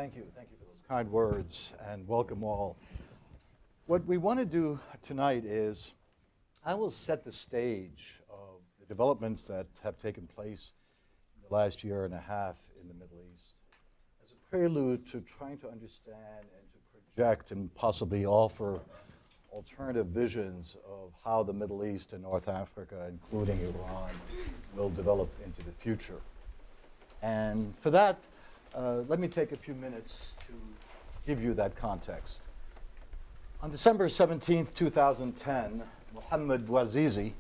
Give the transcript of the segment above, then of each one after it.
Thank you. Thank you for those kind words, and welcome all. What we want to do tonight is I will set the stage of the developments that have taken place in the last year and a half in the Middle East as a prelude to trying to understand and to project and possibly offer alternative visions of how the Middle East and North Africa, including Iran, will develop into the future. And for that, let me take a few minutes to give you that context. On December 17th, 2010, Mohammed Bouazizi,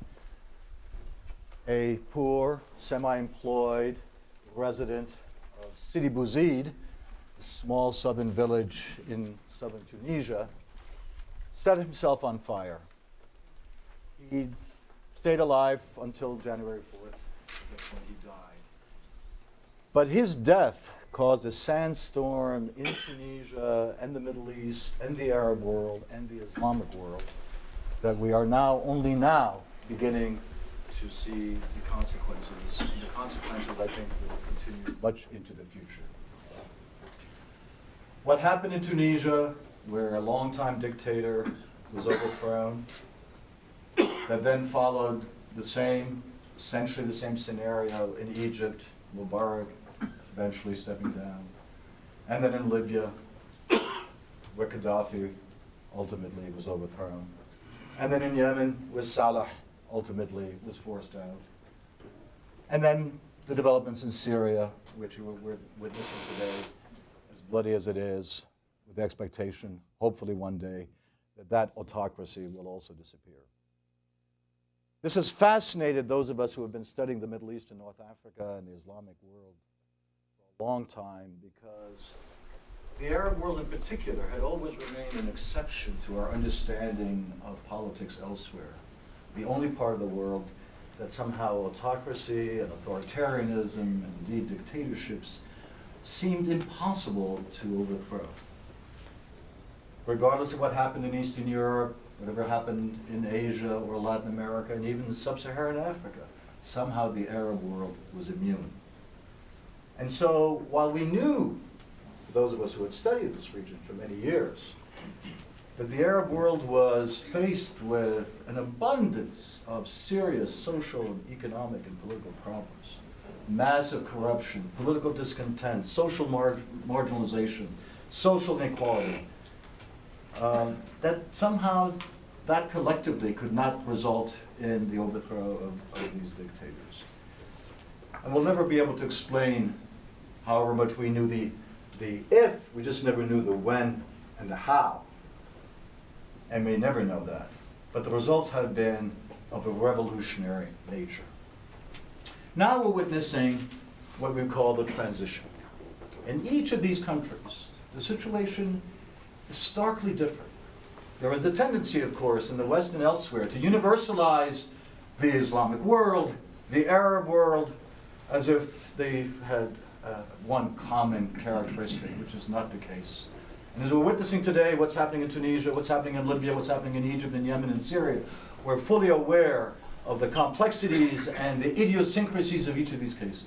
a poor, semi-employed resident of Sidi Bouzid, a small southern village in southern Tunisia, set himself on fire. He stayed alive until January 4th, when he died. But his death caused a sandstorm in Tunisia and the Middle East and the Arab world and the Islamic world that we are now, only now, beginning to see the consequences. And the consequences, I think, will continue much into the future. What happened in Tunisia, where a longtime dictator was overthrown, that then followed the same, essentially the same scenario in Egypt, Mubarak eventually stepping down, and then in Libya, where Gaddafi ultimately was overthrown, and then in Yemen, where Saleh ultimately was forced out, and then the developments in Syria, which we're witnessing today, as bloody as it is, with the expectation, hopefully one day, that that autocracy will also disappear. This has fascinated those of us who have been studying the Middle East and North Africa and the Islamic world for a long time, because the Arab world in particular had always remained an exception to our understanding of politics elsewhere. The only part of the world that somehow autocracy and authoritarianism and indeed dictatorships seemed impossible to overthrow. Regardless of what happened in Eastern Europe, whatever happened in Asia or Latin America, and even in sub-Saharan Africa, somehow the Arab world was immune. And so while we knew, for those of us who had studied this region for many years, that the Arab world was faced with an abundance of serious social and economic and political problems, massive corruption, political discontent, social marginalization, social inequality, that somehow that collectively could not result in the overthrow of these dictators. And we'll never be able to explain however much we knew the if, we just never knew the when and the how. And we never know that. But the results have been of a revolutionary nature. Now we're witnessing what we call the transition. In each of these countries, the situation is starkly different. There is a tendency, of course, in the West and elsewhere to universalize the Islamic world, the Arab world, as if they had one common characteristic, which is not the case. And as we're witnessing today, what's happening in Tunisia, what's happening in Libya, what's happening in Egypt and Yemen and Syria, we're fully aware of the complexities and the idiosyncrasies of each of these cases.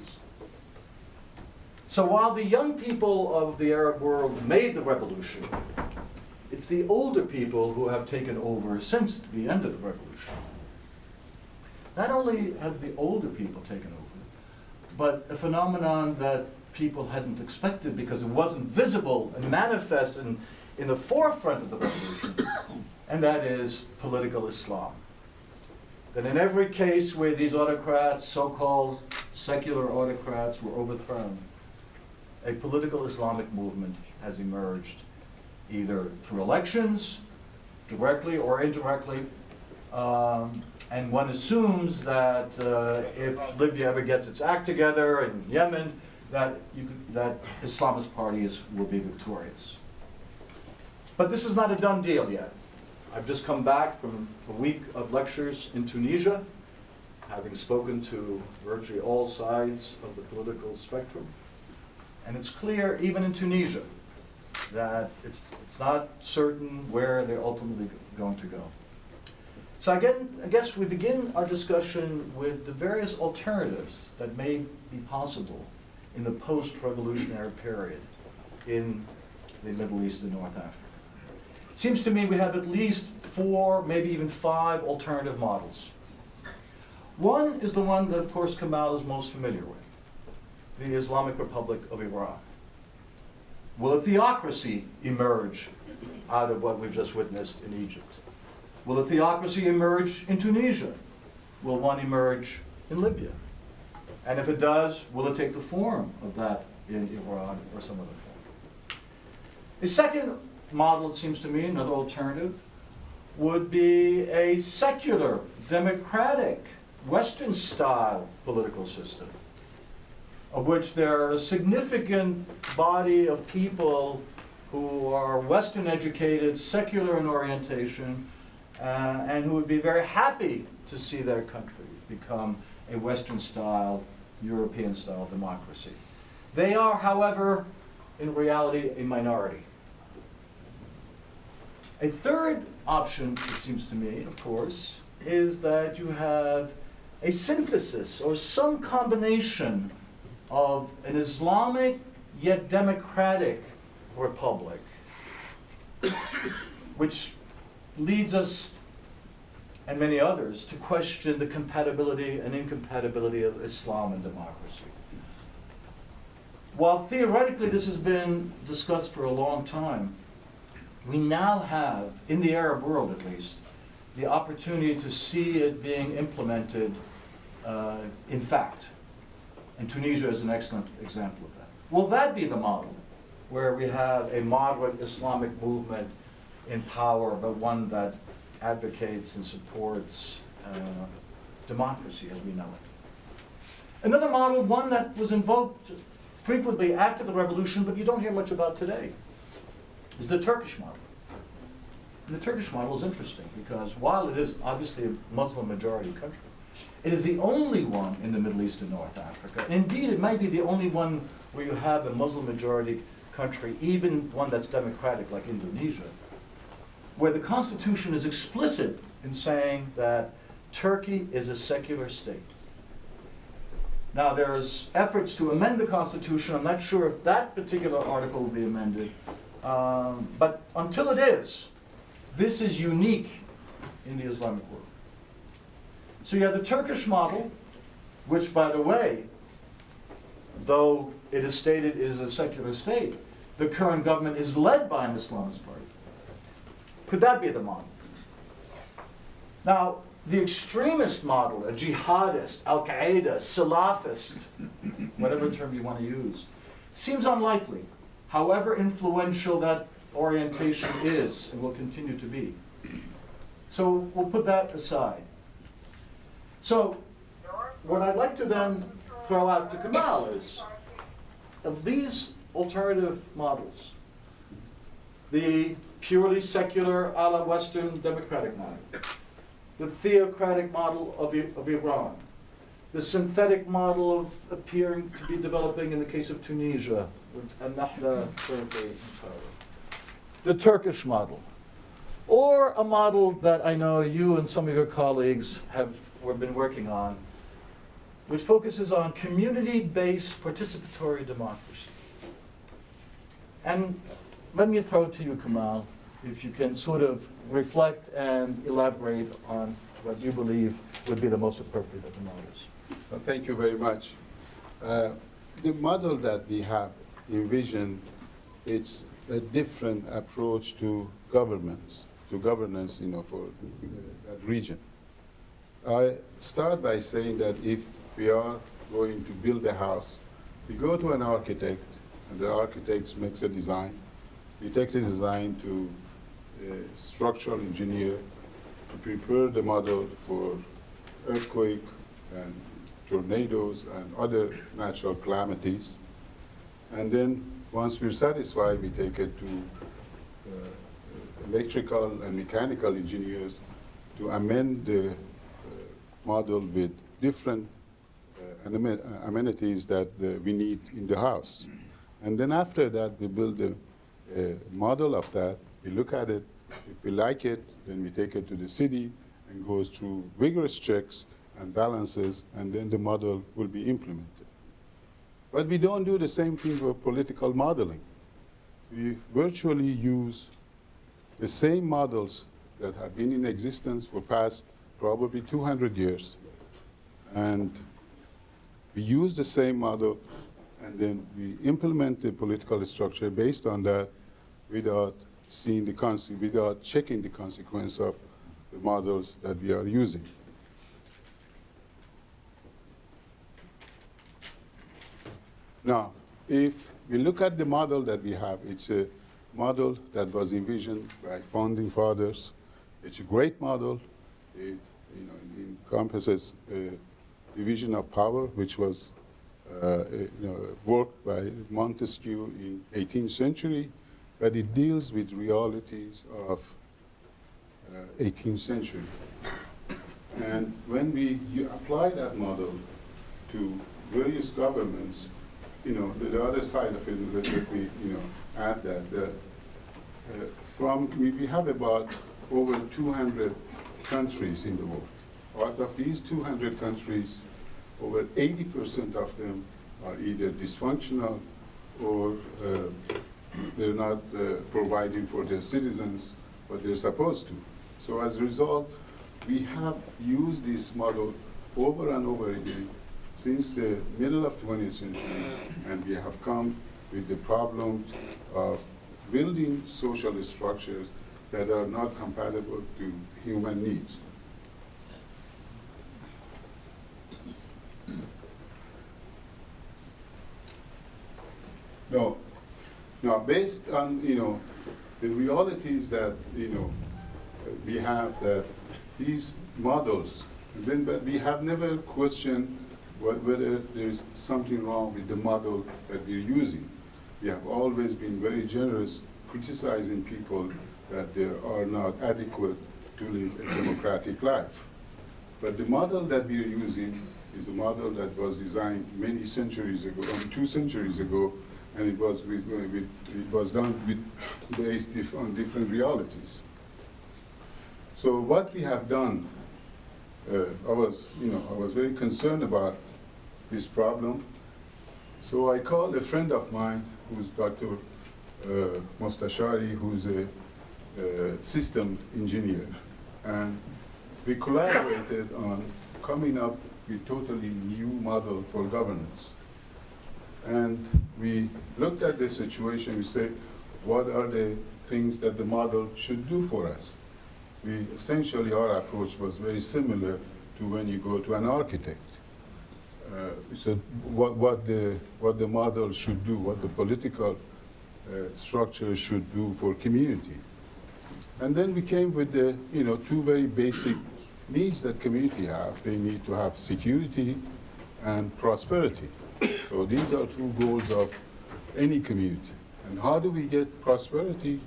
So while the young people of the Arab world made the revolution, it's the older people who have taken over since the end of the revolution. Not only have the older people taken over, but a phenomenon that people hadn't expected because it wasn't visible and manifest in the forefront of the revolution, and that is political Islam. That in every case where these autocrats, so-called secular autocrats, were overthrown, a political Islamic movement has emerged, either through elections, directly or indirectly, and one assumes that if Libya ever gets its act together, and Yemen, that Islamist parties will be victorious. But this is not a done deal yet. I've just come back from a week of lectures in Tunisia, having spoken to virtually all sides of the political spectrum. And it's clear, even in Tunisia, that it's not certain where they're ultimately going to go. So again, I guess we begin our discussion with the various alternatives that may be possible in the post-revolutionary period. in the Middle East and North Africa. It seems to me we have at least 4, maybe even 5 alternative models. One is the one that, of course, Kamal is most familiar with, the Islamic Republic of Iran. Will a theocracy emerge out of what we've just witnessed in Egypt? Will a theocracy emerge in Tunisia? Will one emerge in Libya? And if it does, will it take the form of that in Iran or some other form? A second model, it seems to me, another alternative, would be a secular, democratic, Western-style political system, of which there are a significant body of people who are Western educated, secular in orientation, and who would be very happy to see their country become a Western-style, European-style democracy. They are, however, in reality, a minority. A third option, it seems to me, of course, is that you have a synthesis or some combination of an Islamic yet democratic republic, which leads us and many others to question the compatibility and incompatibility of Islam and democracy. While theoretically this has been discussed for a long time, we now have, in the Arab world at least, the opportunity to see it being implemented in fact. And Tunisia is an excellent example of that. Will that be the model, where we have a moderate Islamic movement in power, but one that advocates and supports democracy as we know it? Another model, one that was invoked frequently after the revolution, but you don't hear much about today, is the Turkish model. And the Turkish model is interesting because while it is obviously a Muslim majority country, it is the only one in the Middle East and North Africa. Indeed, it might be the only one where you have a Muslim majority country, even one that's democratic like Indonesia, where the constitution is explicit in saying that Turkey is a secular state. Now, there's efforts to amend the constitution. I'm not sure if that particular article will be amended. But until it is, this is unique in the Islamic world. So you have the Turkish model, which, by the way, though it is stated it is a secular state, the current government is led by an Islamist party. Could that be the model? Now, the extremist model, a jihadist, Al-Qaeda, Salafist, whatever term you want to use, seems unlikely, however influential that orientation is and will continue to be. So we'll put that aside. So what I'd like to then throw out to Kamal is, of these alternative models, the purely secular a la Western democratic model, the theocratic model of Iran, the synthetic model of appearing to be developing in the case of Tunisia, with Al-Nahda currently in power, the Turkish model, or a model that I know you and some of your colleagues have been working on, which focuses on community-based participatory democracy. And let me throw it to you, Kamal, if you can sort of reflect and elaborate on what you believe would be the most appropriate of the models. Well, thank you very much. The model that we have envisioned, it's a different approach to governance, for that region. I start by saying that if we are going to build a house, we go to an architect, and the architect makes a design. We take the design to a structural engineer to prepare the model for earthquake and tornadoes and other natural calamities. And then once we're satisfied, we take it to electrical and mechanical engineers to amend the model with different amenities that we need in the house. And then after that, we build a model of that. We look at it. If we like it, then we take it to the city and goes through rigorous checks and balances, and then the model will be implemented. But we don't do the same thing for political modeling. we virtually use the same models that have been in existence for past probably 200 years. And we use the same model, and then we implement the political structure based on that without seeing the without checking the consequence of the models that we are using. Now, if we look at the model that we have, it's a model that was envisioned by founding fathers. It's a great model. It encompasses a division of power, which was worked by Montesquieu in 18th century, but it deals with realities of 18th century. And when you apply that model to various governments, the other side of it, let me add that we have about over 200 countries in the world. Out of these 200 countries, over 80% of them are either dysfunctional or they're not providing for their citizens what they're supposed to. So as a result, we have used this model over and over again since the middle of 20th century, and we have come with the problems of building social structures that are not compatible to human needs. Now, based on the realities that we have, that these models, but we have never questioned whether there's something wrong with the model that we're using. We have always been very generous criticizing people that they are not adequate to live a democratic life. But the model that we're using is a model that was designed many centuries ago, 2 centuries ago, and it was done based on different realities. So what we have done, I was very concerned about this problem. So I called a friend of mine, who's Dr. Mostashari, who's a system engineer, and we collaborated on coming up with totally new model for governance. And we looked at the situation, we said, what are the things that the model should do for us? Essentially, our approach was very similar to when you go to an architect. We said what the model should do, what the political structure should do for community. And then we came with the 2 very basic needs that community have. They need to have security and prosperity. So these are 2 goals of any community. And how do we get prosperity?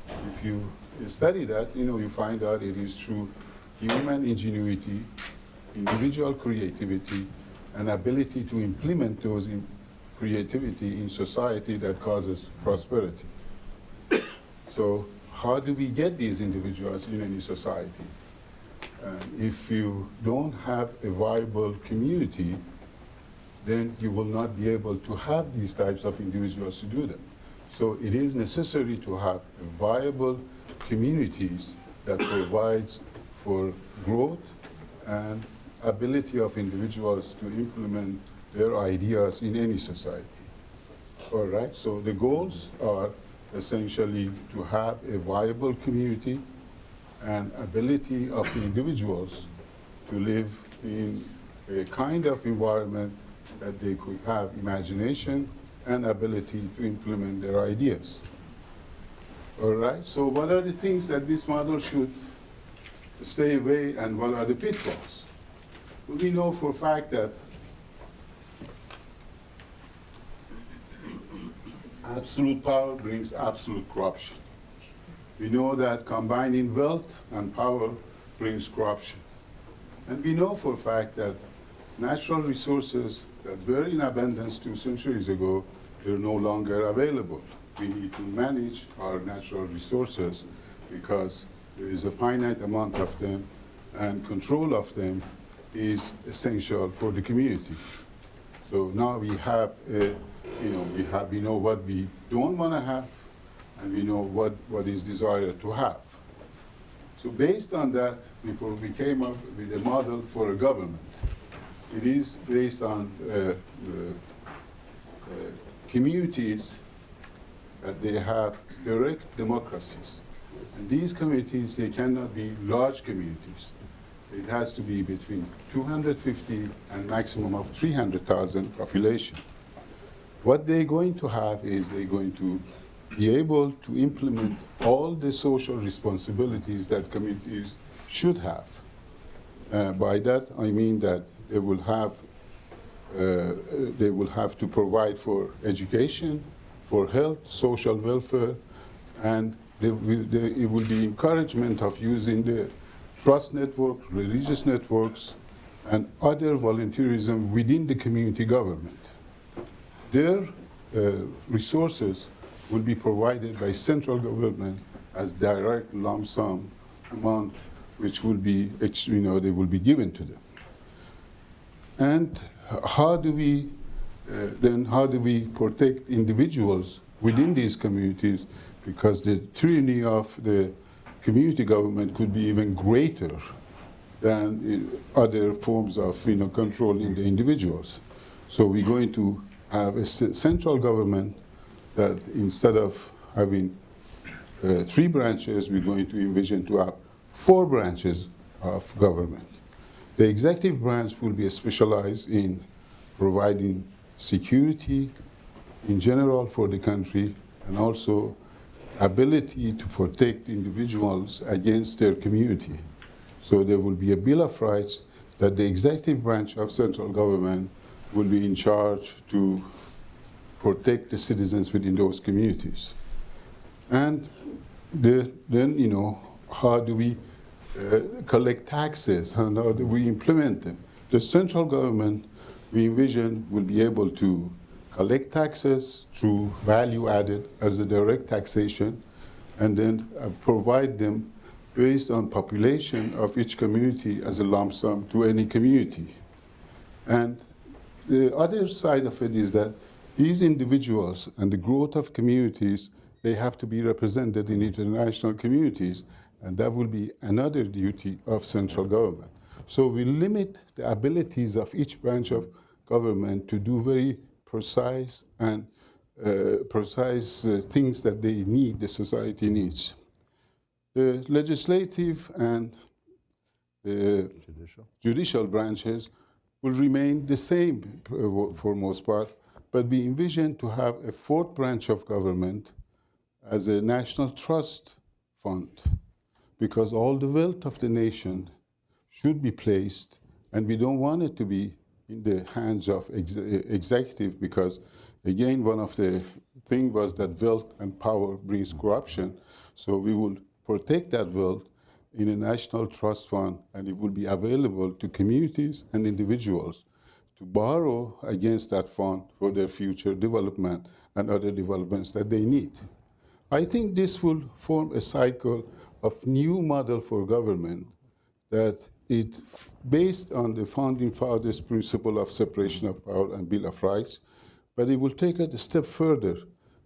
If you study that, you find out it is through human ingenuity, individual creativity, and ability to implement those creativity in society that causes prosperity. So how do we get these individuals in any society? If you don't have a viable community, then you will not be able to have these types of individuals to do them. So it is necessary to have viable communities that provides for growth and ability of individuals to implement their ideas in any society. All right, so the goals are essentially to have a viable community and ability of the individuals to live in a kind of environment that they could have imagination and ability to implement their ideas. All right, so what are the things that this model should stay away, and what are the pitfalls? We know for a fact that absolute power brings absolute corruption. We know that combining wealth and power brings corruption. And we know for a fact that natural resources that were in abundance 2 centuries ago, they're no longer available. We need to manage our natural resources because there is a finite amount of them, and control of them is essential for the community. So now we have, we know what we don't want to have, and we know what is desired to have. So based on that, we came up with a model for a government. It is based on communities that they have direct democracies. And these communities, they cannot be large communities. It has to be between 250 and maximum of 300,000 population. What they're going to have is they're going to be able to implement all the social responsibilities that communities should have. By that, I mean that they will have to provide for education, for health, social welfare, and it will be encouragement of using the trust network, religious networks, and other volunteerism within the community government. Their resources will be provided by central government as direct lump sum amount, which will be, they will be given to them. And how do we protect individuals within these communities? Because the tyranny of the community government could be even greater than other forms of controlling the individuals. So we're going to have a central government that instead of having 3 branches, we're going to envision to have 4 branches of government. The executive branch will be specialized in providing security in general for the country, and also ability to protect individuals against their community. So there will be a Bill of Rights that the executive branch of central government will be in charge to protect the citizens within those communities. And then, how do we collect taxes, and how do we implement them? The central government, we envision, will be able to collect taxes through value added as a direct taxation, and then provide them based on population of each community as a lump sum to any community. And the other side of it is that these individuals and the growth of communities, they have to be represented in international communities, and that will be another duty of central government. So we limit the abilities of each branch of government to do very precise and things that they need, the society needs. The legislative and the judicial branches will remain the same for most part, but we envision to have a 4th branch of government as a national trust fund, because all the wealth of the nation should be placed, and we don't want it to be in the hands of executive, because again, one of the things was that wealth and power brings corruption. So we will protect that wealth in a national trust fund, and it will be available to communities and individuals to borrow against that fund for their future development and other developments that they need. I think this will form a cycle of new model for government that based on the founding fathers' principle of separation of power and Bill of Rights, but it will take it a step further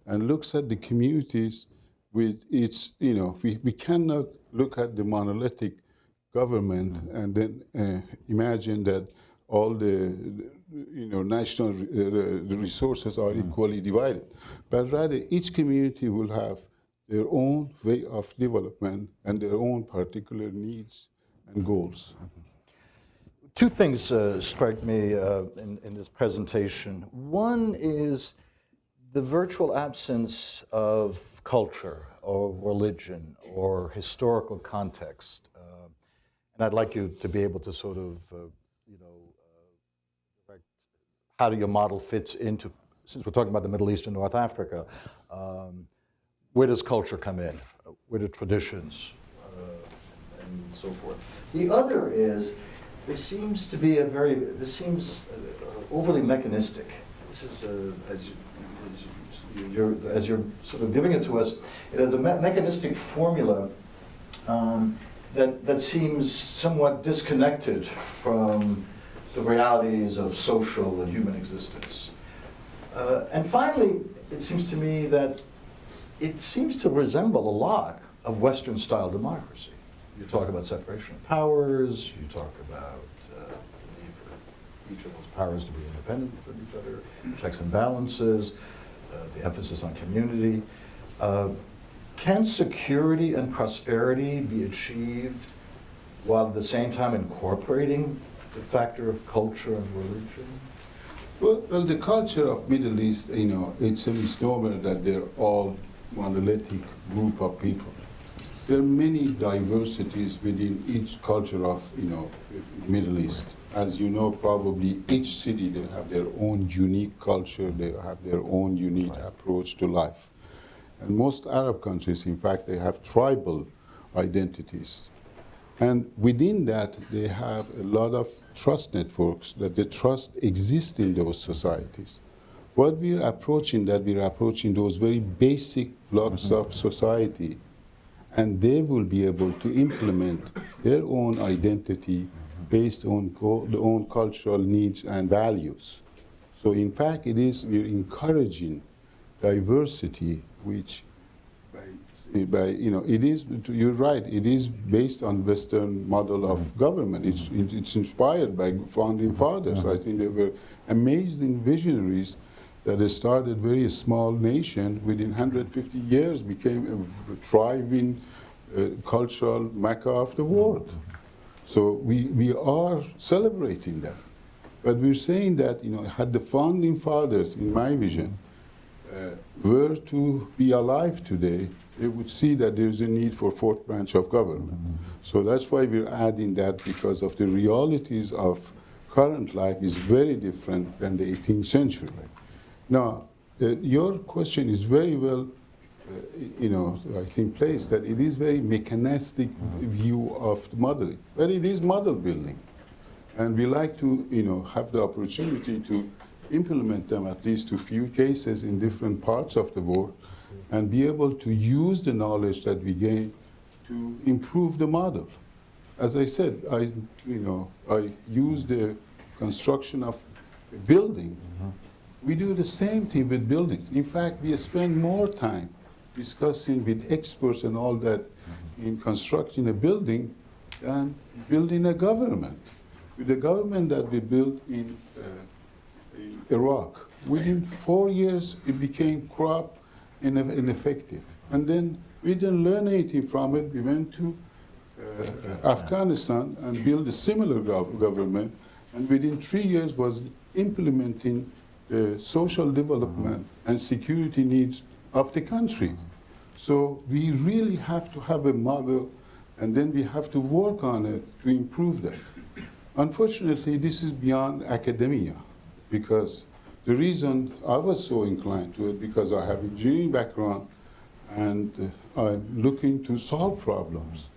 and looks at the communities with its, we cannot look at the monolithic government and then imagine that all the national the resources are equally divided, but rather each community will have their own way of development and their own particular needs and goals. 2 things strike me in this presentation. One is the virtual absence of culture or religion or historical context. And I'd like you to be able to sort of, how do your model fits into, since we're talking about the Middle East and North Africa, where does culture come in? Where do traditions and so forth? The other is, this seems to be overly mechanistic. This is, as you're sort of giving it to us, it has a mechanistic formula that seems somewhat disconnected from the realities of social and human existence. And finally, it seems to me that it seems to resemble a lot of Western-style democracy. You talk about separation of powers, you talk about the need for each of those powers to be independent from each other, checks and balances, the emphasis on community. Can security and prosperity be achieved while at the same time incorporating the factor of culture and religion? Well, the culture of Middle East, it's a misnomer that they're all monolithic group of people. There are many diversities within each culture of, Middle East. As you know, probably each city, they have their own unique culture, they have their own unique approach to life. And most Arab countries, in fact, they have tribal identities. And within that, they have a lot of trust networks that the trust exists in those societies. What we're approaching, those very basic blocks of society, and they will be able to implement their own identity based on their own cultural needs and values. So in fact, we're encouraging diversity, which you're right, it is based on Western model of government. It's inspired by founding fathers. I think they were amazing visionaries that they started very small nation, within 150 years became a thriving cultural mecca of the world. So we are celebrating that. But we're saying that, had the founding fathers, in my vision, were to be alive today, they would see that there's a need for fourth branch of government. So that's why we're adding that, because of the realities of current life is very different than the 18th century. Now, your question is very well, I think placed, that it is very mechanistic view of the modeling. But it is model building. And we like to, have the opportunity to implement them at least to few cases in different parts of the world, and be able to use the knowledge that we gain to improve the model. As I said, I use the construction of a building. We do the same thing with buildings. In fact, we spend more time discussing with experts and all that in constructing a building than building a government. With the government that we built in Iraq, within 4 years it became corrupt and ineffective. And then we didn't learn anything from it. We went to Afghanistan and built a similar government, and within 3 years was implementing the social development and security needs of the country. So we really have to have a model, and then we have to work on it to improve that. Unfortunately, this is beyond academia, because the reason I was so inclined to it, because I have engineering background, and I'm looking to solve problems,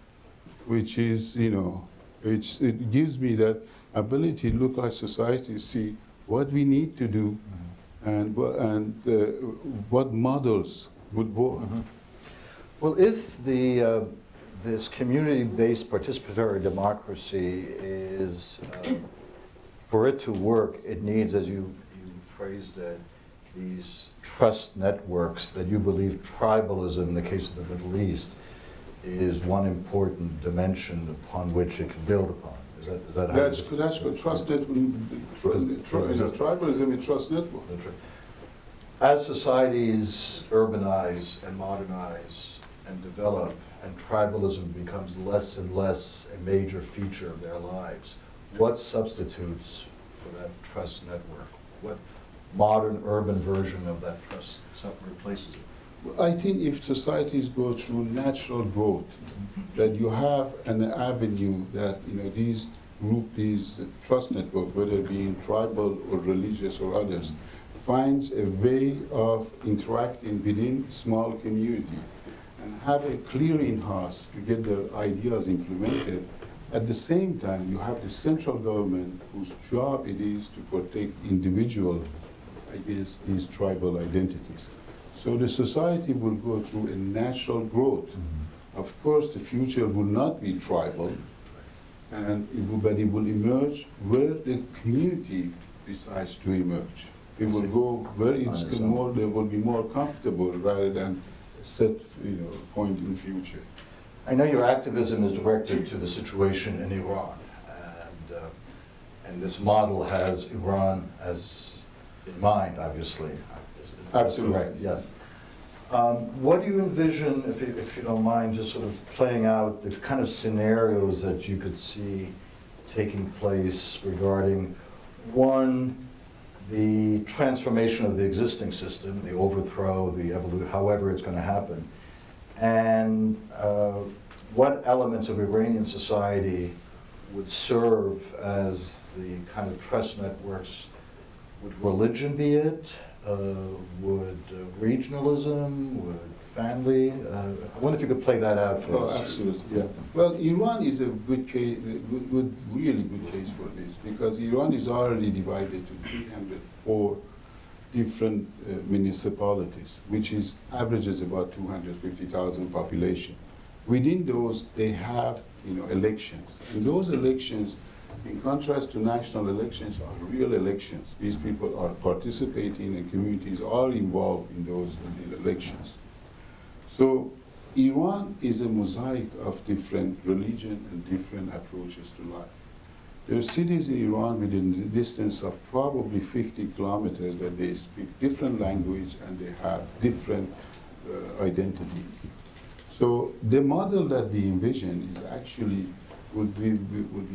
which is, it gives me that ability to look at society, see what we need to do, and what models would work. Well, if this community-based participatory democracy is, for it to work, it needs, as you phrased it, these trust networks that you believe tribalism, in the case of the Middle East, is one important dimension upon which it can build upon. Is that how that's good. Trust network. Tribalism is trust network. As societies urbanize and modernize and develop, and tribalism becomes less and less a major feature of their lives, what substitutes for that trust network? What modern urban version of that trust replaces it? I think if societies go through natural growth, that you have an avenue that these trust networks, whether it be tribal or religious or others, finds a way of interacting within small community and have a clearinghouse to get their ideas implemented. At the same time, you have the central government whose job it is to protect individual against these tribal identities. So the society will go through a natural growth. Of course, the future will not be tribal, and but it will emerge where the community decides to emerge. It will go where they will be more comfortable rather than set point in future. I know your activism is directed to the situation in Iran, and this model has Iran as in mind, obviously. Absolutely. Right, yes. What do you envision, if you don't mind, just sort of playing out the kind of scenarios that you could see taking place regarding, one, the transformation of the existing system, the overthrow, the evolution, however it's going to happen, and what elements of Iranian society would serve as the kind of trust networks? Would religion be it? Would regionalism? Would family? I wonder if you could play that out for us. Absolutely, yeah. Well, Iran is a good case, really good case for this, because Iran is already divided to 304 different municipalities, which averages about 250,000 population. Within those, they have elections, and those elections, in contrast to national elections, are real elections. These people are participating, and communities are involved in those elections. So Iran is a mosaic of different religion and different approaches to life. There are cities in Iran within the distance of probably 50 kilometers that they speak different language and they have different identity. So the model that we envision is actually would be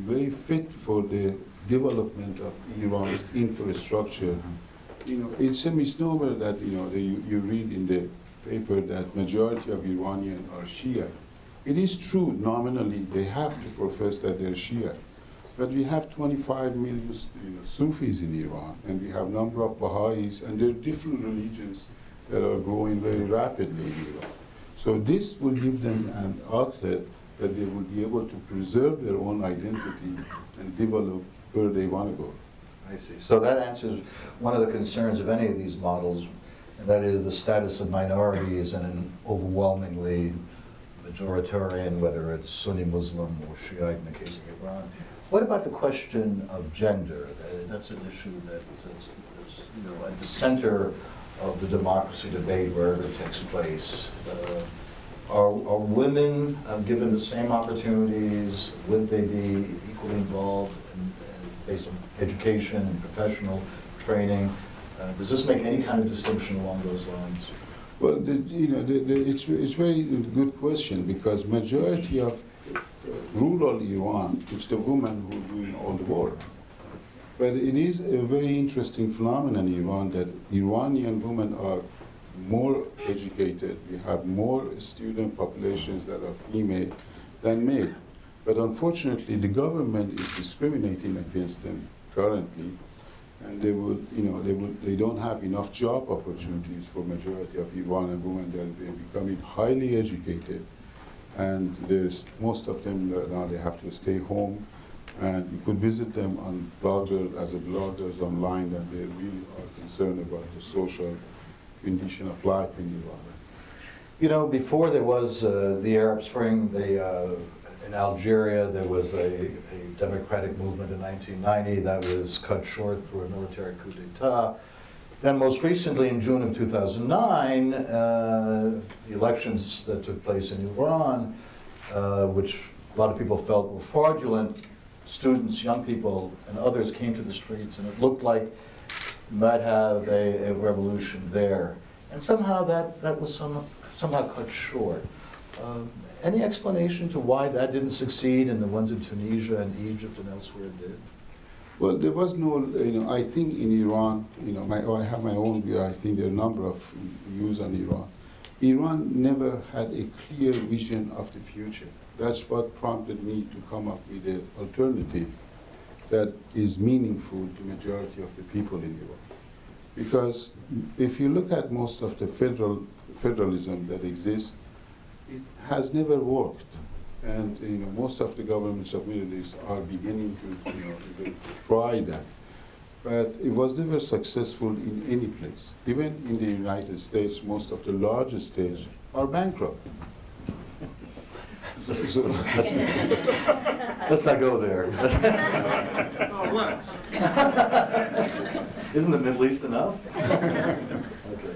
very fit for the development of Iran's infrastructure. It's a misnomer that you read in the paper that majority of Iranians are Shia. It is true nominally they have to profess that they're Shia, but we have 25 million Sufis in Iran, and we have a number of Baha'is, and there are different religions that are growing very rapidly in Iran. So this will give them an outlet that they will be able to preserve their own identity and develop where they want to go. I see. So that answers one of the concerns of any of these models, and that is the status of minorities in an overwhelmingly majoritarian, whether it's Sunni Muslim or Shiite in the case of Iran. What about the question of gender? That's an issue that's at the center of the democracy debate wherever it takes place. Are women given the same opportunities? Would they be equally involved based on education and professional training? Does this make any kind of distinction along those lines? Well, it's very good question, because majority of rural Iran, it's the women who are doing all the work. But it is a very interesting phenomenon in Iran that Iranian women are more educated. We have more student populations that are female than male. But unfortunately, the government is discriminating against them currently, and they don't have enough job opportunities for majority of Iranian women. They're becoming highly educated, and most of them now they have to stay home. And you could visit them on as bloggers online, and they really are concerned about the social condition of life in Iran. Before there was the Arab Spring, in Algeria there was a democratic movement in 1990 that was cut short through a military coup d'etat. Then most recently in June of 2009, the elections that took place in Iran, which a lot of people felt were fraudulent, students, young people, and others came to the streets, and it looked like you might have a revolution there. And somehow that was somehow cut short. Any explanation to why that didn't succeed and the ones in Tunisia and Egypt and elsewhere did? Well, there was no, I think in Iran, I have my own view. I think there are a number of views on Iran. Iran never had a clear vision of the future. That's what prompted me to come up with an alternative that is meaningful to majority of the people in Iran. Because if you look at most of the federalism that exists, it has never worked. And most of the governments of Middle East are beginning to try that. But it was never successful in any place. Even in the United States, most of the largest states are bankrupt. Let's not go there. Oh, let's. Isn't the Middle East enough? Okay.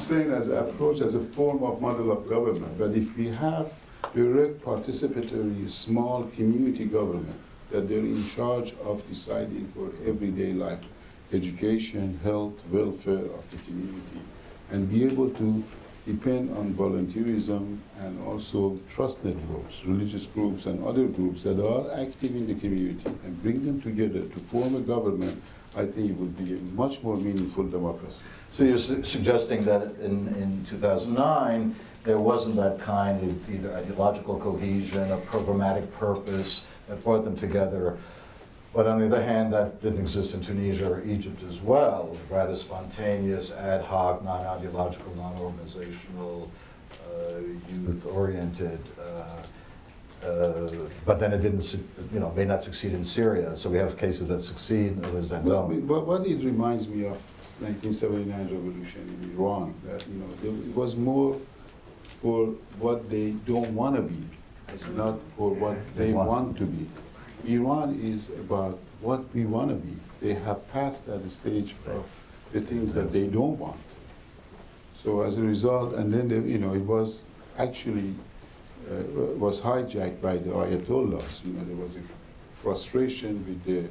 I'm saying as an approach, as a form of model of government. But if we have direct participatory small community government, that they're in charge of deciding for everyday life, education, health, welfare of the community, and be able to depend on volunteerism and also trust networks, religious groups and other groups that are active in the community, and bring them together to form a government, I think it would be a much more meaningful democracy. So you're suggesting that in 2009, there wasn't that kind of either ideological cohesion or programmatic purpose that brought them together. But on the other hand, that didn't exist in Tunisia or Egypt as well. Rather spontaneous, ad hoc, non-ideological, non-organizational, youth-oriented. But then it didn't, may not succeed in Syria. So we have cases that succeed, and others that don't. But what it reminds me of 1979 revolution in Iran, that it was more for what they don't want to be, not for what they want to be. Iran is about what we want to be. They have passed that stage of the things that they don't want. So as a result, and then it was actually was hijacked by the Ayatollahs. There was a frustration with the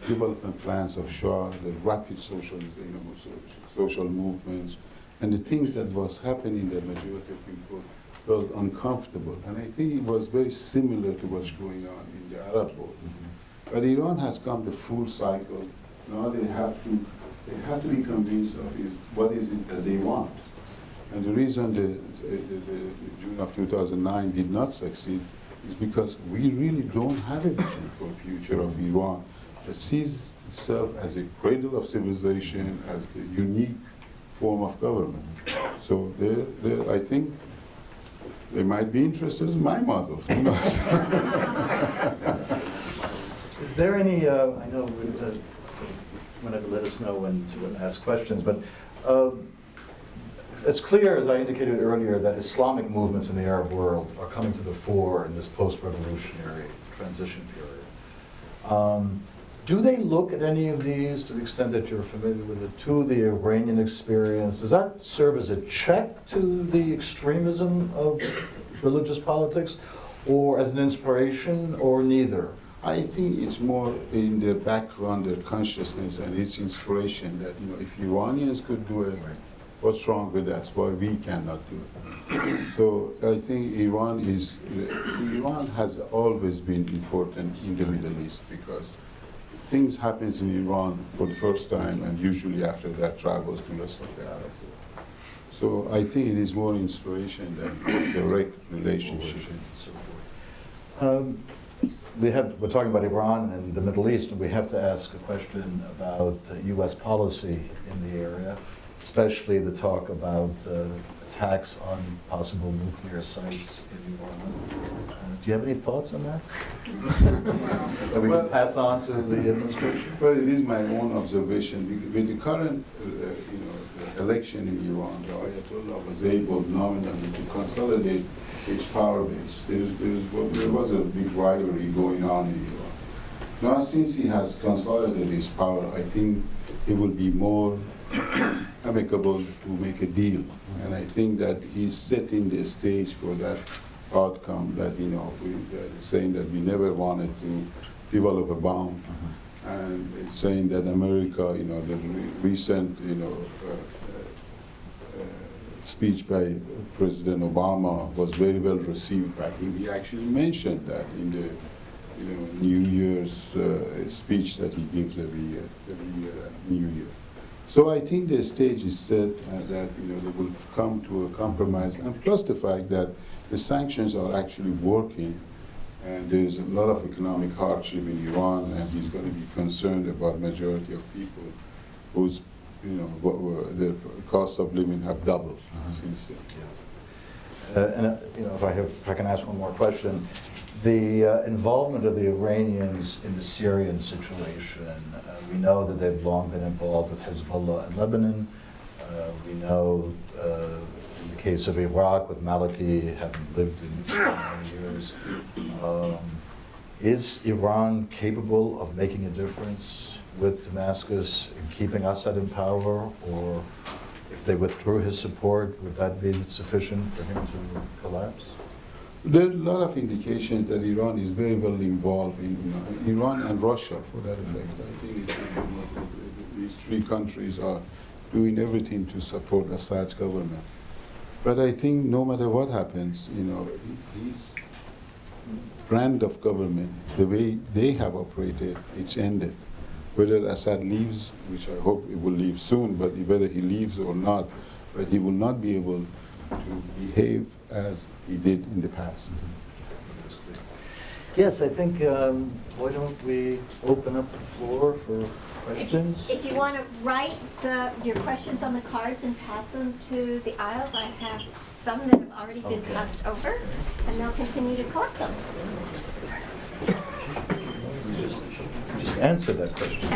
development plans of Shah, the rapid social movements, and the things that was happening that majority of people felt uncomfortable. And I think it was very similar to what's going on in the Arab world. But Iran has come the full cycle. Now they have to be convinced of what is it that they want. And the reason the June of 2009 did not succeed is because we really don't have a vision for the future of Iran that sees itself as a cradle of civilization, as the unique form of government. So I think they might be interested in my model. Who knows? Is there any, I know whenever let us know when to ask questions, but it's clear, as I indicated earlier, that Islamic movements in the Arab world are coming to the fore in this post-revolutionary transition period. Do they look at any of these, to the extent that you're familiar with it, to the Iranian experience? Does that serve as a check to the extremism of religious politics, or as an inspiration, or neither? I think it's more in their background, their consciousness, and its inspiration that, if Iranians could do it, what's wrong with us? Why we cannot do it? So I think Iran has always been important in the Middle East, because things happens in Iran for the first time, and usually after that travels to the rest of the Arab world. So I think it is more inspiration than direct relationship. We're talking about Iran and the Middle East, and we have to ask a question about U.S. policy in the area, especially the talk about attacks on possible nuclear sites in Iran. Do you have any thoughts on that? That we can pass on to the administration? Well, it is my own observation. With the current the election in Iran, the Ayatollah was able nominally to consolidate its power base. There was a big rivalry going on in Iran. Now, since he has consolidated his power, I think it will be more amicable to make a deal. And I think that he's setting the stage for that outcome, that, saying that we never wanted to develop a bomb, and it's saying that America, the recent, speech by President Obama was very well received by him. He actually mentioned that in the New Year's speech that he gives every New Year. So I think the stage is set that they will come to a compromise, and plus the fact that the sanctions are actually working, and there's a lot of economic hardship in Iran, and he's going to be concerned about majority of people whose the cost of living have doubled since then. If I can ask one more question, the involvement of the Iranians in the Syrian situation, we know that they've long been involved with Hezbollah in Lebanon. We know in the case of Iraq with Maliki, having lived in 9 years, is Iran capable of making a difference with Damascus in keeping Assad in power, or if they withdrew his support, would that be sufficient for him to collapse? There are a lot of indications that Iran is very well involved in, Iran and Russia, for that effect. I think these three countries are doing everything to support Assad's government. But I think no matter what happens, his brand of government, the way they have operated, it's ended. Whether Assad leaves, which I hope he will leave soon, but whether he leaves or not, but he will not be able to behave as he did in the past. Yes, I think, why don't we open up the floor for questions? If you want to write your questions on the cards and pass them to the aisles, I have some that have already been passed over, and they'll continue to collect them. Just answer that question.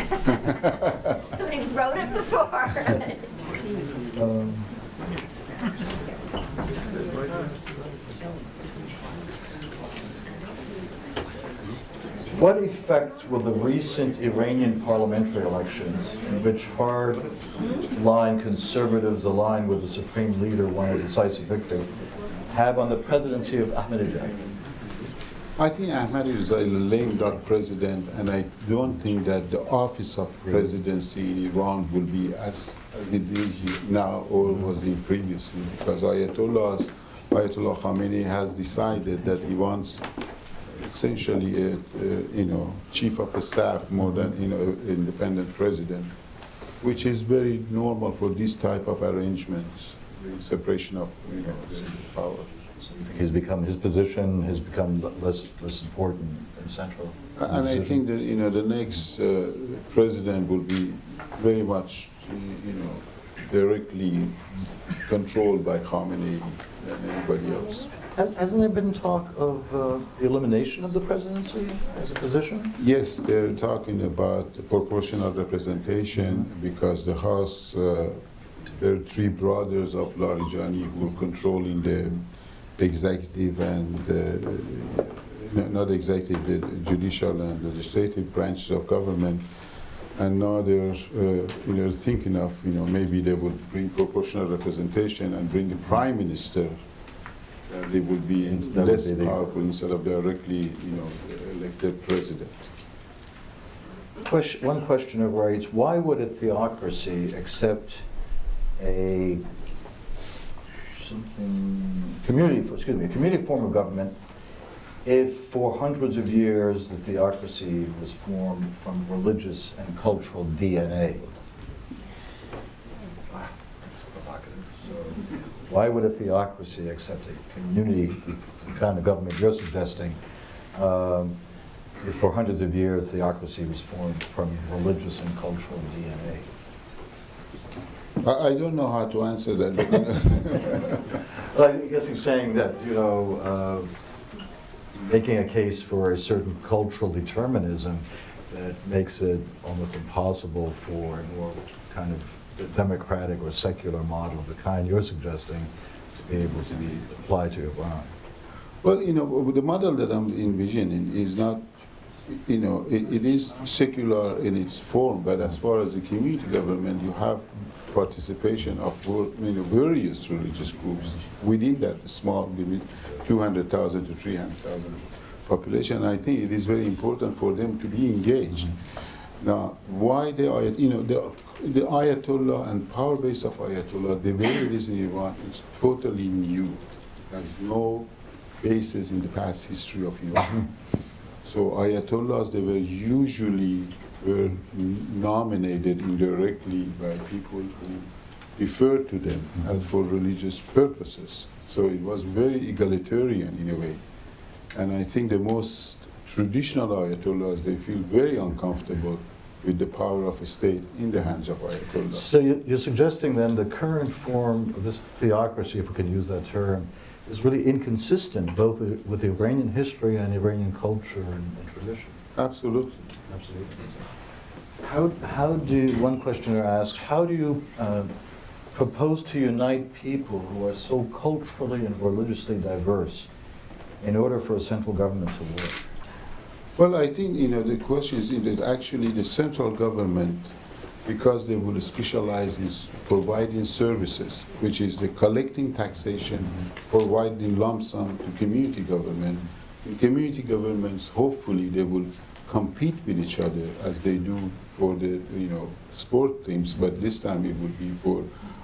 Somebody wrote it before. What effect will the recent Iranian parliamentary elections, in which hard-line conservatives aligned with the supreme leader won a decisive victory, have on the presidency of Ahmadinejad? I think Ahmadinejad is a lame duck president, and I don't think that the office of presidency in Iran will be as it is now or was in previously, because Ayatollah Khamenei has decided that he wants essentially a chief of staff more than independent president, which is very normal for this type of arrangements, the separation of power. His position has become less important and central. And I think that the next president will be very much directly controlled by Khamenei than anybody else. Hasn't there been talk of the elimination of the presidency as a position? Yes, they're talking about proportional representation because the House, there are three brothers of Larijani who are controlling the executive and not executive, the judicial and legislative branches of government, and now they're thinking of maybe they would bring proportional representation and bring a prime minister. They would be less powerful instead of directly elected president. One questioner writes, why would a theocracy accept a community form of government if for hundreds of years the theocracy was formed from religious and cultural DNA? Wow, that's provocative. Why would a theocracy accept a community, the kind of government you're suggesting, if for hundreds of years theocracy was formed from religious and cultural DNA? I don't know how to answer that. Well, I guess he's saying that, making a case for a certain cultural determinism that makes it almost impossible for a more kind of democratic or secular model of the kind you're suggesting to be able to be applied to Iran. Well, the model that I'm envisioning is not, it is secular in its form, but as far as the community government, you have participation of various religious groups within that small, 200,000 to 300,000 population. I think it is very important for them to be engaged. Now, why the Ayatollah and power base of Ayatollah, the way it is in Iran, is totally new. There's no basis in the past history of Iran. So Ayatollahs, they were usually nominated indirectly by people who referred to them as for religious purposes. So it was very egalitarian in a way. And I think the most traditional Ayatollahs, they feel very uncomfortable with the power of a state in the hands of Ayatollah. So you're suggesting then the current form of this theocracy, if we can use that term, is really inconsistent both with Iranian history and Iranian culture and tradition. Absolutely. Absolutely. One questioner asked, how do you propose to unite people who are so culturally and religiously diverse in order for a central government to work? Well, I think, the question is that actually the central government because they will specialize in providing services, which is the collecting taxation, providing lump sum to community government. In community governments, hopefully, they will compete with each other as they do for the sport teams, but this time it would be for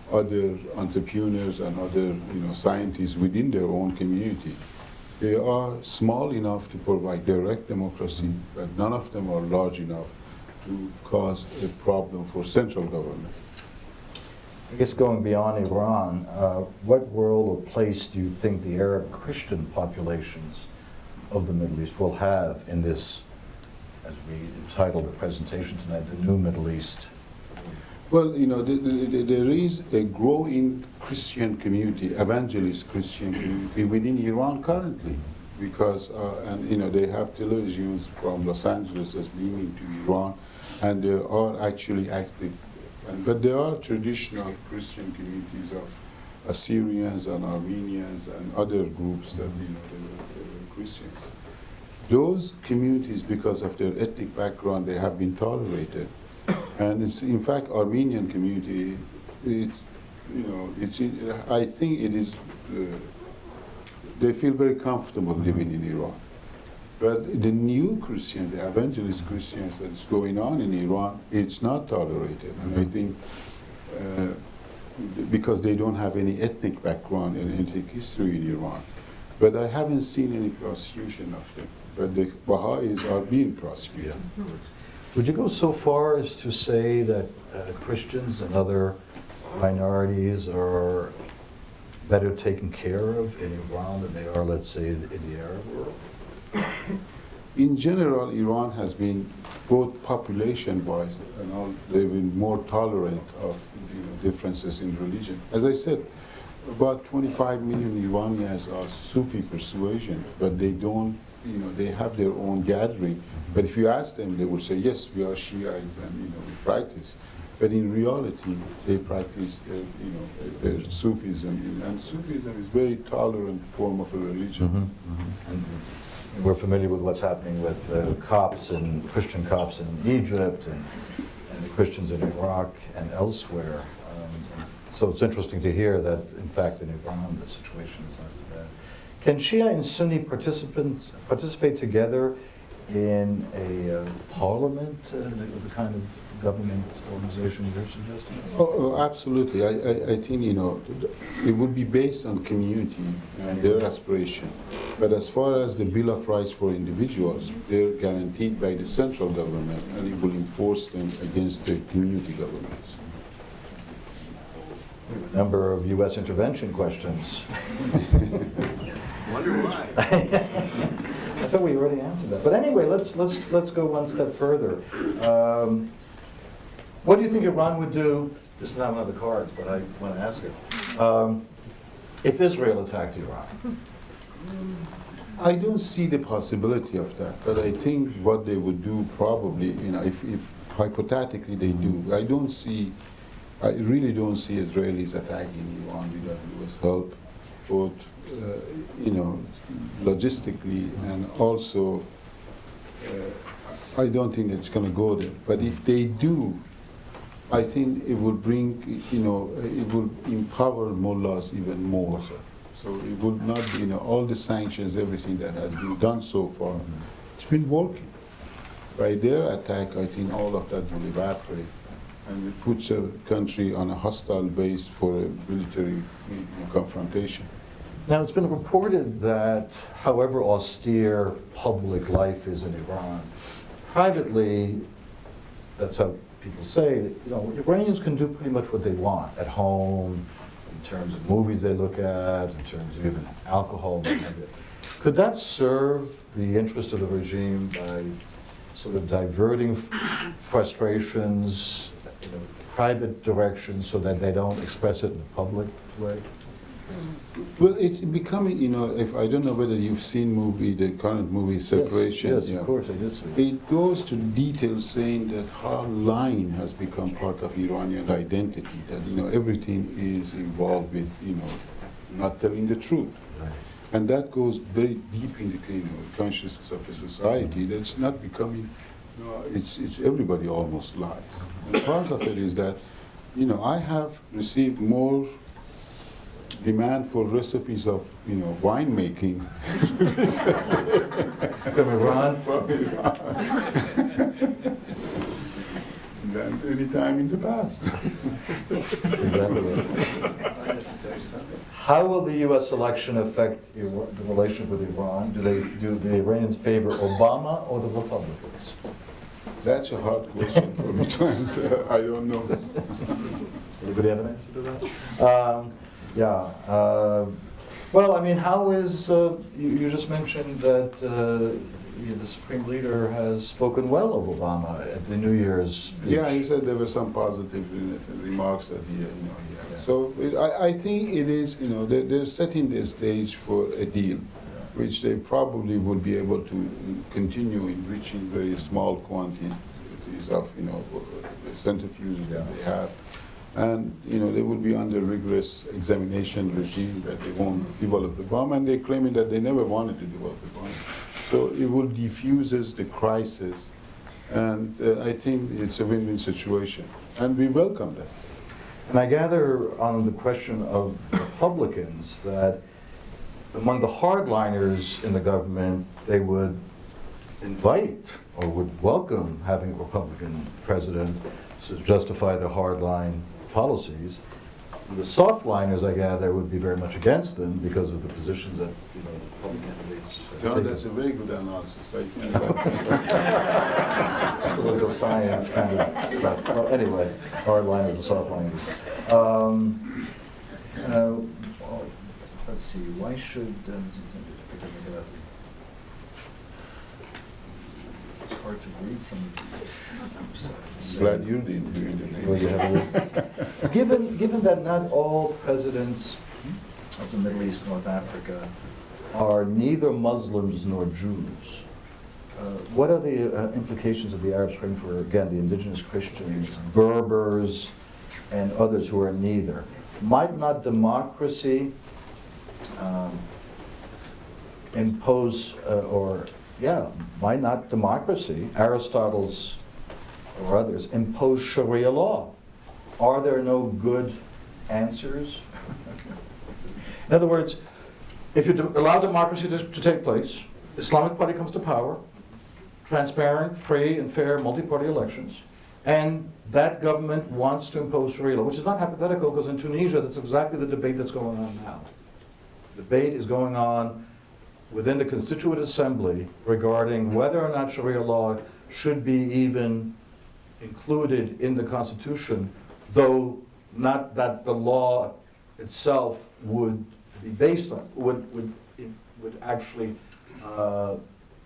other entrepreneurs and other scientists within their own community. They are small enough to provide direct democracy, but none of them are large enough to cause a problem for central government. I guess going beyond Iran, what role or place do you think the Arab Christian populations of the Middle East will have in this, as we entitled the presentation tonight, the new Middle East? Well, there is a growing Christian community, evangelist Christian community within Iran currently, because they have televisions from Los Angeles as beaming to Iran, and they are actually active. But there are traditional Christian communities of Assyrians and Armenians and other groups that they were Christians. Those communities, because of their ethnic background, they have been tolerated. And it's, in fact, Armenian community, I think it is, they feel very comfortable living in Iran. But the new Christian, the evangelist Christians that is going on in Iran, it's not tolerated. And I think because they don't have any ethnic background and ethnic history in Iran. But I haven't seen any prosecution of them. But the Baha'is are being prosecuted. Yeah. Would you go so far as to say that Christians and other minorities are better taken care of in Iran than they are, let's say, in the Arab world? In general, Iran has been, both population-wise and all, they've been more tolerant of differences in religion. As I said, about 25 million Iranians are Sufi persuasion, but they don't, they have their own gathering. But if you ask them, they will say, yes, we are Shiite and we practice. But in reality, they practice their Sufism, and Sufism is a very tolerant form of a religion. Mm-hmm. Mm-hmm. And we're familiar with what's happening with Copts and Christian Copts in Egypt and the Christians in Iraq and elsewhere. So it's interesting to hear that, in fact, in Iran, the situation is not bad. Can Shia and Sunni participate together in a parliament with the kind of government organization you're suggesting? Oh, absolutely. I think, it would be based on community and their aspiration. But as far as the Bill of Rights for individuals, they're guaranteed by the central government, and it will enforce them against the community governments. A number of U.S. intervention questions. Wonder why. I thought we already answered that. But anyway, let's go one step further. What do you think Iran would do? This is not one of the cards, but I want to ask it. If Israel attacked Iran? I don't see the possibility of that, but I think what they would do probably, if hypothetically they do, I really don't see Israelis attacking Iran without U.S. help, both, logistically, and also, I don't think it's going to go there. But if they do, I think it will bring, it will empower mullahs even more. So it would not be, all the sanctions, everything that has been done so far, it's been working. By their attack, I think all of that will evaporate, and it puts a country on a hostile base for a military confrontation. Now, it's been reported that however austere public life is in Iran, privately, that's how people say, that, Iranians can do pretty much what they want at home, in terms of movies they look at, in terms of even alcohol. Could that serve the interest of the regime by sort of diverting frustrations, private directions, so that they don't express it in a public way? Well, it's becoming, if I don't know whether you've seen the current movie Separation. Yes, of course I did see it. It goes to details saying that how lying has become part of Iranian identity, that, everything is involved with, not telling the truth. Right. And that goes very deep in the consciousness of the society. That's not becoming No, it's everybody almost lies. And part of it is that, I have received more demand for recipes of, winemaking From Iran? from Iran than any time in the past. How will the U.S. election affect the relationship with Iran? Do the Iranians favor Obama or the Republicans? That's a hard question for me to answer. I don't know. Anybody have an answer to that? Well, I mean, how is, you just mentioned that the Supreme Leader has spoken well of Obama at the New Year's speech. Yeah, he said there were some positive remarks that he had. So I think it is, they're setting the stage for a deal, which they probably will be able to continue enriching very small quantities of, centrifuges that they have. And, they will be under rigorous examination regime that they won't develop the bomb, and they're claiming that they never wanted to develop the bomb. So it will diffuses the crisis, and I think it's a win-win situation, and we welcome that. And I gather on the question of Republicans that among the hardliners in the government, they would invite or would welcome having a Republican president to justify the hardline policies. The softliners, I gather, would be very much against them because of the positions that the Republican candidates have John, taken. that's a very good analysis. I think Political science kind of stuff. Well, anyway, hardliners and softliners. Well, let's see. Why should it's hard to read some of these. glad you did. Well, you have a- Given that not all presidents of the Middle East, North Africa, are neither Muslims nor Jews, what are the implications of the Arab Spring for, again, the indigenous Christians, Berbers, and others who are neither? Might not democracy impose, might not democracy, Aristotle's or others, impose Sharia law? Are there no good answers? In other words, if you allow democracy to take place, Islamic Party comes to power, transparent, free, and fair multi-party elections, and that government wants to impose Sharia law, which is not hypothetical, because in Tunisia, that's exactly the debate that's going on now. The debate is going on within the Constituent Assembly regarding whether or not Sharia law should be even included in the Constitution, though not that the law itself would be based on, would actually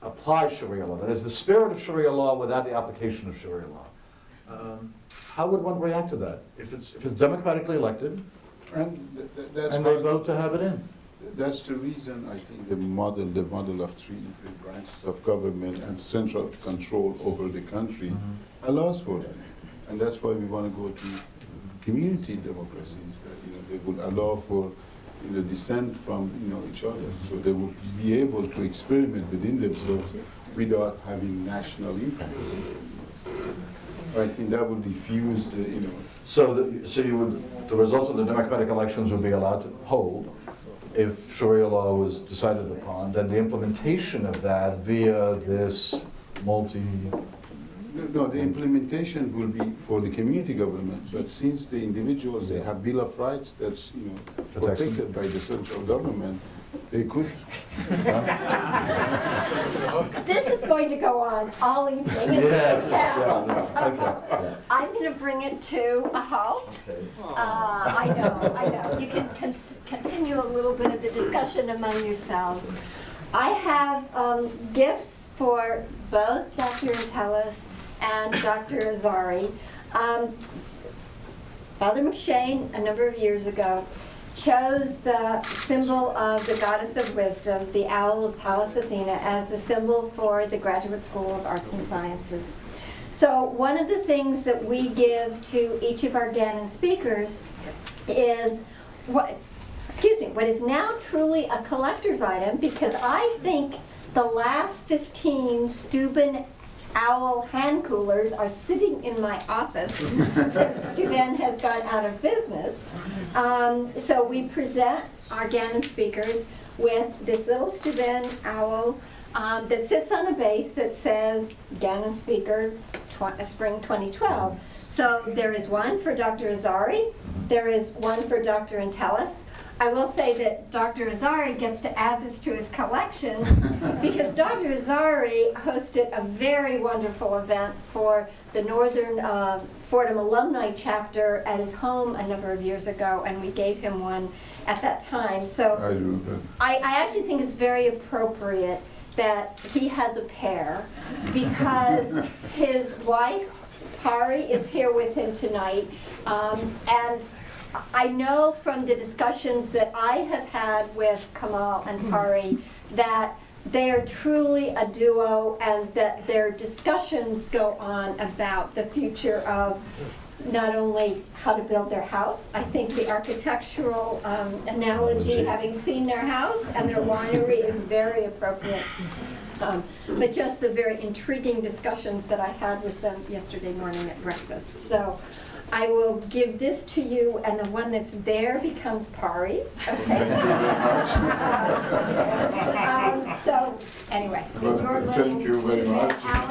apply Sharia law. That is the spirit of Sharia law without the application of Sharia law. How would one react to that? If it's democratically elected, And that's and they why- vote to have it in? That's the reason I think the model of three branches of government and central control over the country allows for that. And that's why we want to go to community democracies that they would allow for dissent from each other, so they would be able to experiment within themselves without having national impact. I think that would diffuse the So the results of the democratic elections would be allowed to hold if Sharia law was decided upon, then the implementation of that via this No, the implementation will be for the community government, but since the individuals, they have Bill of Rights that's, protected by the central government, they could. This is going to go on all evening. Yes, I'm going to bring it to a halt. Okay. I know. You can continue a little bit of the discussion among yourselves. I have gifts for both Dr. Entails and Dr. Azari. Father McShane, a number of years ago, chose the symbol of the goddess of wisdom, the owl of Pallas Athena, as the symbol for the Graduate School of Arts and Sciences. So one of the things that we give to each of our Gannon speakers is what is now truly a collector's item, because I think the last 15 Steuben owl hand coolers are sitting in my office since Steuben has gone out of business. So we present our Gannon speakers with this little Steuben owl that sits on a base that says Gannon Speaker Spring 2012. So there is one for Dr. Azari, there is one for Dr. Entails. I will say that Dr. Azari gets to add this to his collection because Dr. Azari hosted a very wonderful event for the Northern Fordham alumni chapter at his home a number of years ago, and we gave him one at that time. So I remember. I actually think it's very appropriate that he has a pair because his wife, Pari, is here with him tonight. And I know from the discussions that I have had with Kamal and Pari that they're truly a duo and that their discussions go on about the future of not only how to build their house. I think the architectural analogy, having seen their house and their winery, is very appropriate. But just the very intriguing discussions that I had with them yesterday morning at breakfast. So I will give this to you, and the one that's there becomes Pari's. Okay. So anyway, Well, your thank you very much. Alan